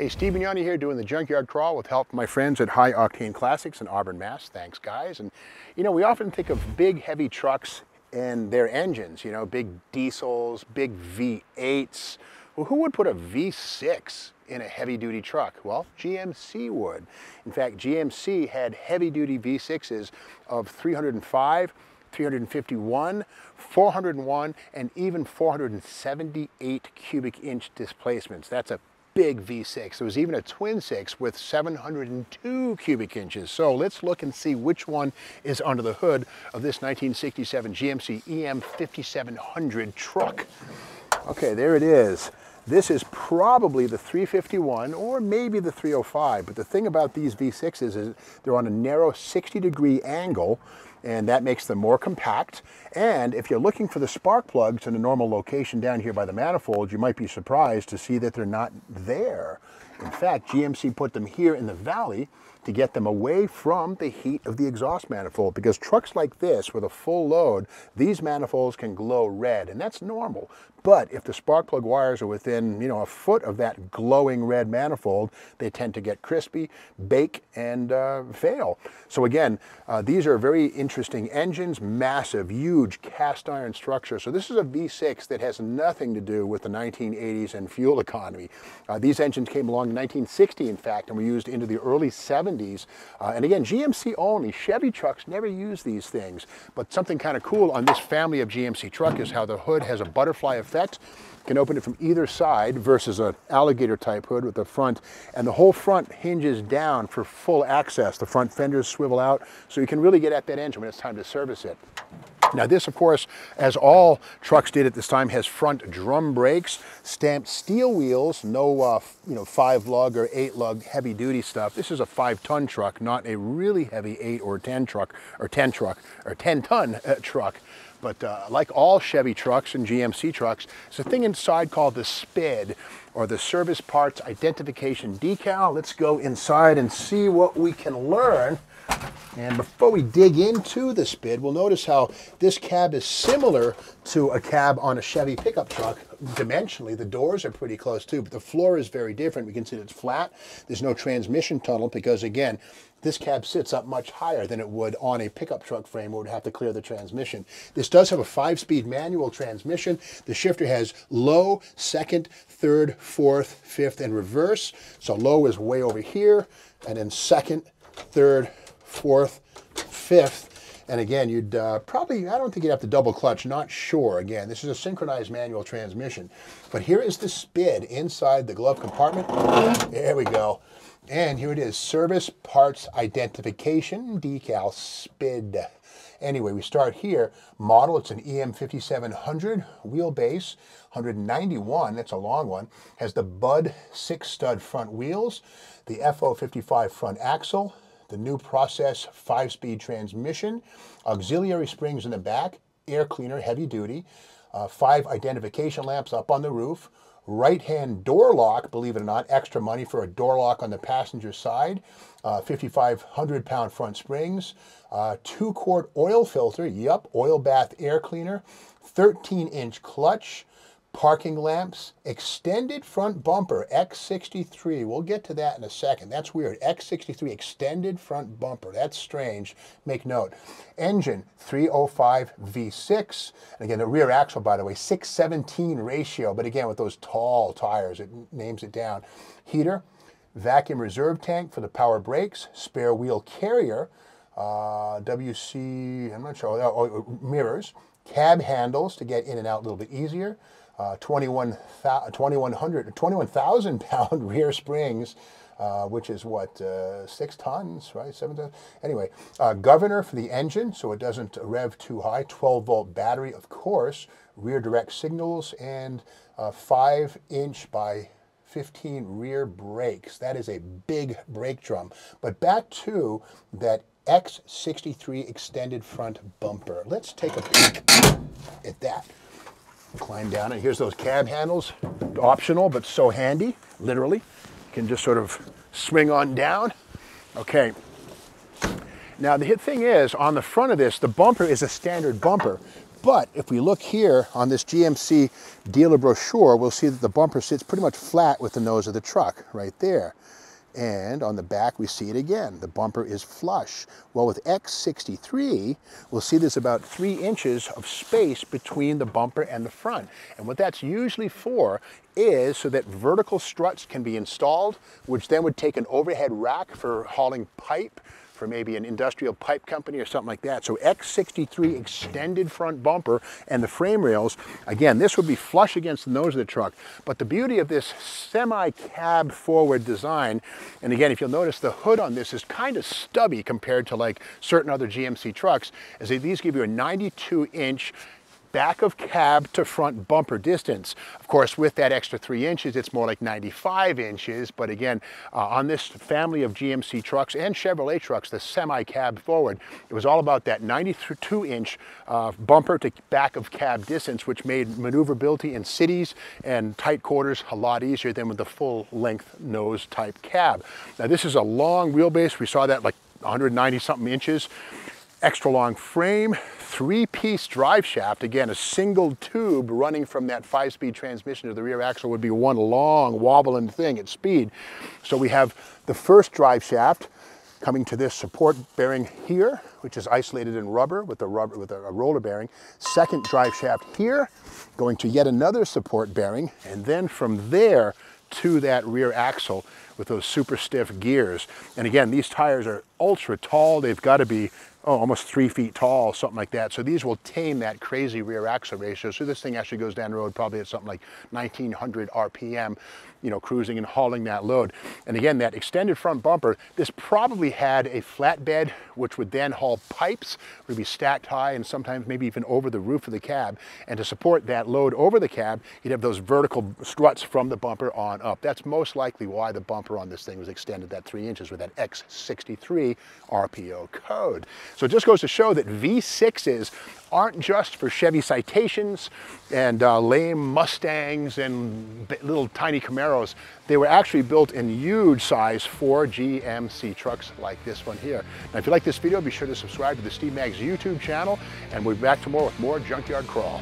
Hey, Steve Mignani here doing the Junkyard Crawl with help from my friends at High Octane Classics in Auburn, Mass. Thanks, guys. And, you know, we often think of big, heavy trucks and their engines, you know, big diesels, big V8s. Well, who would put a V6 in a heavy-duty truck? Well, GMC would. In fact, GMC had heavy-duty V6s of 305, 351, 401, and even 478 cubic inch displacements. That's a big V6. There was even a twin 6 with 702 cubic inches. So let's look and see which one is under the hood of this 1967 GMC EM5700 truck. Okay, there it is. This is probably the 351 or maybe the 305, but the thing about these V6s is they're on a narrow 60-degree angle, and that makes them more compact. And if you're looking for the spark plugs in a normal location down here by the manifold, you might be surprised to see that they're not there. In fact, GMC put them here in the valley to get them away from the heat of the exhaust manifold, because trucks like this with a full load, these manifolds can glow red, and that's normal. But if the spark plug wires are within, you know, a foot of that glowing red manifold, they tend to get crispy, bake, and fail. So again, these are very interesting engines, massive, huge cast iron structure. So this is a V6 that has nothing to do with the 1980s and fuel economy. These engines came along in 1960, in fact, and were used into the early 70s. And again, GMC only. Chevy trucks never use these things. But something kind of cool on this family of GMC truck is how the hood has a butterfly effect. You can open it from either side versus an alligator type hood with the front, and the whole front hinges down for full access. The front fenders swivel out, so you can really get at that engine when it's time to service it. Now this, of course, as all trucks did at this time, has front drum brakes, stamped steel wheels, no 5-lug or 8-lug heavy duty stuff. This is a 5-ton truck, not a really heavy 8 or 10 truck, or 10-ton truck. But like all Chevy trucks and GMC trucks, there's a thing inside called the S.P.I.D, or the Service Parts Identification Decal. Let's go inside and see what we can learn. And before we dig into the S.P.I.D, we'll notice how this cab is similar to a cab on a Chevy pickup truck. Dimensionally, the doors are pretty close too, but the floor is very different. We can see that it's flat. There's no transmission tunnel because, again, this cab sits up much higher than it would on a pickup truck frame where it would have to clear the transmission. This does have a 5-speed manual transmission. The shifter has low, second, third, fourth, fifth, and reverse. So low is way over here, and then second, third, fourth, fifth. And again, you'd probably, I don't think you'd have to double clutch, not sure. Again, this is a synchronized manual transmission. But here is the S.P.I.D inside the glove compartment. There we go. And here it is, Service Parts Identification Decal S.P.I.D. Anyway, we start here. Model, it's an EM5700 wheelbase, 191, that's a long one. Has the Bud 6-stud front wheels, the FO55 front axle, the new process 5-speed transmission, auxiliary springs in the back, air cleaner, heavy duty, 5 identification lamps up on the roof, right-hand door lock, believe it or not, extra money for a door lock on the passenger side, 5,500-pound front springs, 2-quart oil filter, yep, oil bath air cleaner, 13-inch clutch, parking lamps, extended front bumper, X63. We'll get to that in a second. That's weird. X63, extended front bumper. That's strange. Make note. Engine, 305 V6. And again, the rear axle, by the way, 6:17 ratio. But again, with those tall tires, it names it down. Heater, vacuum reserve tank for the power brakes, spare wheel carrier, WC, I'm not sure, mirrors, cab handles to get in and out a little bit easier. 21,000 pound rear springs, which is what, 6 tons, right? 7 tons. Anyway, governor for the engine so it doesn't rev too high. 12-volt battery, of course. Rear direct signals and 5-inch by 15 rear brakes. That is a big brake drum. But back to that X63 extended front bumper. Let's take a peek at that. Climb down, and here's those cab handles. Optional, but so handy, literally. You can just sort of swing on down. Okay. Now the thing is, on the front of this, the bumper is a standard bumper. But if we look here on this GMC dealer brochure, we'll see that the bumper sits pretty much flat with the nose of the truck right there. And on the back, we see it again. The bumper is flush. Well, with X63, we'll see there's about 3 inches of space between the bumper and the front. And what that's usually for is so that vertical struts can be installed, which then would take an overhead rack for hauling pipe, for maybe an industrial pipe company or something like that. So X63 extended front bumper and the frame rails, again, this would be flush against the nose of the truck. But the beauty of this semi-cab forward design, and again, if you'll notice, the hood on this is kind of stubby compared to like certain other GMC trucks, is that these give you a 92-inch back of cab to front bumper distance. Of course, with that extra 3 inches, it's more like 95 inches. But again, on this family of GMC trucks and Chevrolet trucks, the semi-cab forward, it was all about that 92-inch bumper to back of cab distance, which made maneuverability in cities and tight quarters a lot easier than with the full-length nose type cab. Now, this is a long wheelbase. We saw that like 190-something inches. Extra long frame, 3-piece drive shaft. Again, a single tube running from that 5-speed transmission to the rear axle would be one long wobbling thing at speed. So we have the first drive shaft coming to this support bearing here, which is isolated in rubber with a roller bearing. Second drive shaft here, going to yet another support bearing, and then from there to that rear axle with those super stiff gears. And again, these tires are ultra tall. They've got to be almost 3 feet tall, something like that. So these will tame that crazy rear axle ratio. So this thing actually goes down the road probably at something like 1900 RPM, you know, cruising and hauling that load. And again, that extended front bumper, this probably had a flatbed, which would then haul pipes, would be stacked high and sometimes maybe even over the roof of the cab. And to support that load over the cab, you'd have those vertical struts from the bumper on up. That's most likely why the bumper on this thing was extended that 3 inches with that X63 RPO code. So it just goes to show that V6s aren't just for Chevy Citations and lame Mustangs and little tiny Camaros. They were actually built in huge size for GMC trucks like this one here. Now, if you like this video, be sure to subscribe to the Steve Maggs YouTube channel, and we'll be back tomorrow with more Junkyard Crawl.